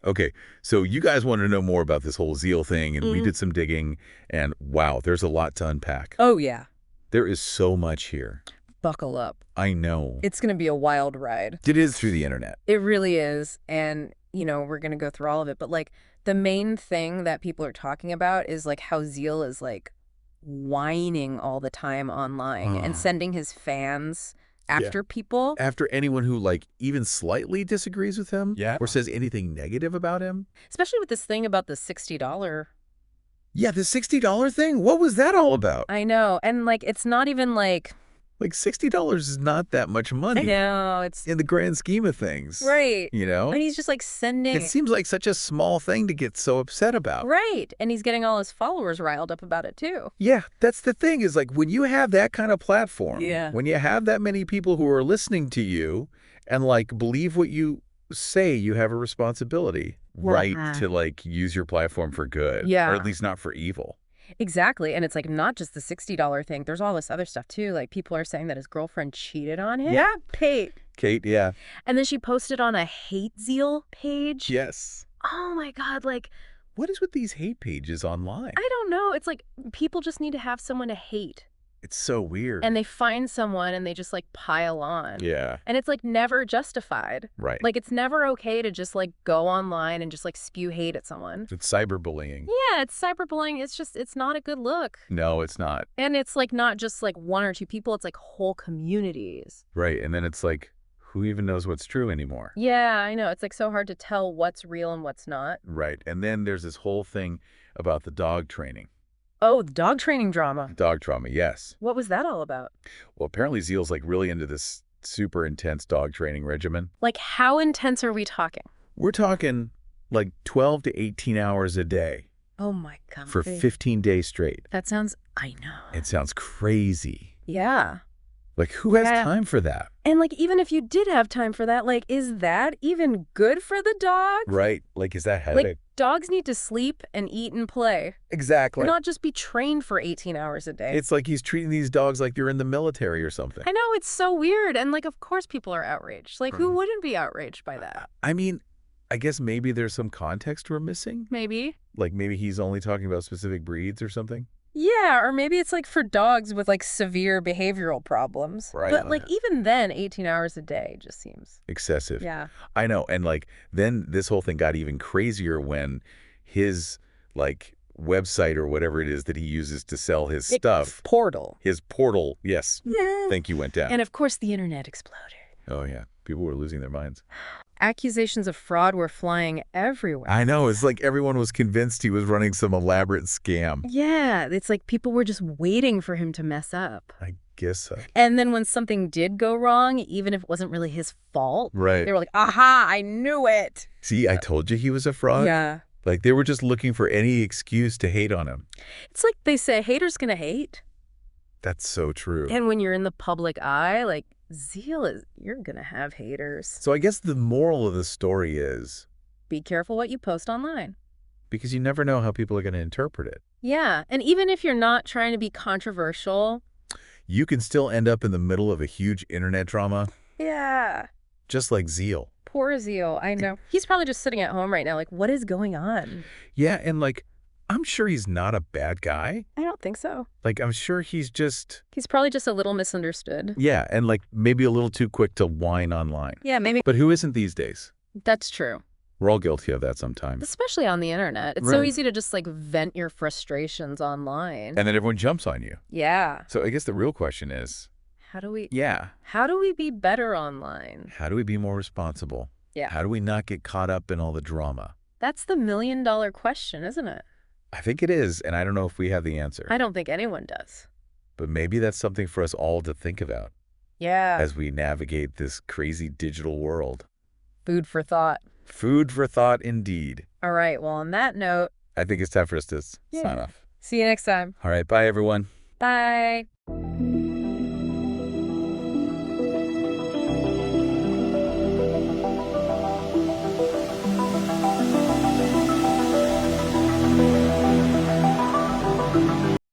Okay, so you guys want to know more about this whole Zeal thing, and we did some digging, and wow, there's a lot to unpack. Oh, yeah. There is so much here. Buckle up. I know. It's going to be a wild ride. It is through the internet. It really is. And, we're going to go through all of it. But, the main thing that people are talking about is, how Zeal is, whining all the time online and sending his fans after people. After anyone who, even slightly disagrees with him? Yeah. Or says anything negative about him? Especially with this thing about the $60. Yeah, the $60 thing? What was that all about? I know. And, it's not even, $60 is not that much money. No, it's... in the grand scheme of things. Right. And he's just, sending... It seems like such a small thing to get so upset about. Right. And he's getting all his followers riled up about it, too. Yeah, that's the thing is, when you have that kind of platform, Yeah. when you have that many people who are listening to you and, believe what you say, you have a responsibility, right, to, use your platform for good. Yeah. Or at least not for evil. Exactly. And it's not just the $60 thing. There's all this other stuff too. People are saying that his girlfriend cheated on him. Yeah, Kate, yeah. And then she posted on a hate Zeal page. Yes. Oh my God. What is with these hate pages online? I don't know. It's people just need to have someone to hate. It's so weird. And they find someone and they just pile on. Yeah. And it's never justified. Right. It's never okay to just go online and just spew hate at someone. It's cyberbullying. Yeah, it's cyberbullying. It's not a good look. No, it's not. And it's not just one or two people. It's whole communities. Right. And then it's who even knows what's true anymore? Yeah, I know. It's so hard to tell what's real and what's not. Right. And then there's this whole thing about the dog training. Oh, the dog training drama. Dog trauma, yes. What was that all about? Well, apparently Zeal's really into this super intense dog training regimen. How intense are we talking? We're talking 12 to 18 hours a day. Oh my God. For 15 days straight. That sounds, I know. It sounds crazy. Yeah. Who has time for that? And even if you did have time for that, is that even good for the dog? Right. Is that headache? Dogs need to sleep and eat and play. Exactly. Not just be trained for 18 hours a day. It's he's treating these dogs like they're in the military or something. I know, it's so weird. And of course people are outraged. Who wouldn't be outraged by that? I mean, I guess maybe there's some context we're missing. Maybe. Maybe he's only talking about specific breeds or something. Yeah, or maybe it's for dogs with severe behavioral problems. Right. But even then, 18 hours a day just seems excessive. Yeah. I know. And then this whole thing got even crazier when his website or whatever it is that he uses to sell his stuff. His portal, yes. Yeah. Thank you, went down. And of course the internet exploded. Oh yeah. People were losing their minds. Accusations of fraud were flying everywhere. I know. It's everyone was convinced he was running some elaborate scam. Yeah. It's people were just waiting for him to mess up. I guess so. And then when something did go wrong, even if it wasn't really his fault, right, they were aha, I knew it. See, I told you he was a fraud. Yeah. They were just looking for any excuse to hate on him. It's they say, haters gonna hate. That's so true. And when you're in the public eye, Zeal you're gonna have haters. So I guess the moral of the story is... be careful what you post online. Because you never know how people are going to interpret it. Yeah, and even if you're not trying to be controversial... you can still end up in the middle of a huge internet drama. Yeah. Just like Zeal. Poor Zeal, I know. He's probably just sitting at home right now what is going on? Yeah, and I'm sure he's not a bad guy. I don't think so. I'm sure he's just... he's probably just a little misunderstood. Yeah, and maybe a little too quick to whine online. Yeah, maybe. But who isn't these days? That's true. We're all guilty of that sometimes. Especially on the internet. It's so easy to just vent your frustrations online. And then everyone jumps on you. Yeah. So I guess the real question is... how do we... yeah. how do we be better online? How do we be more responsible? Yeah. How do we not get caught up in all the drama? That's the million-dollar question, isn't it? I think it is, and I don't know if we have the answer. I don't think anyone does. But maybe that's something for us all to think about. Yeah. As we navigate this crazy digital world. Food for thought. Food for thought indeed. All right, well, on that note... I think it's time for us to sign off. See you next time. All right, bye everyone. Bye.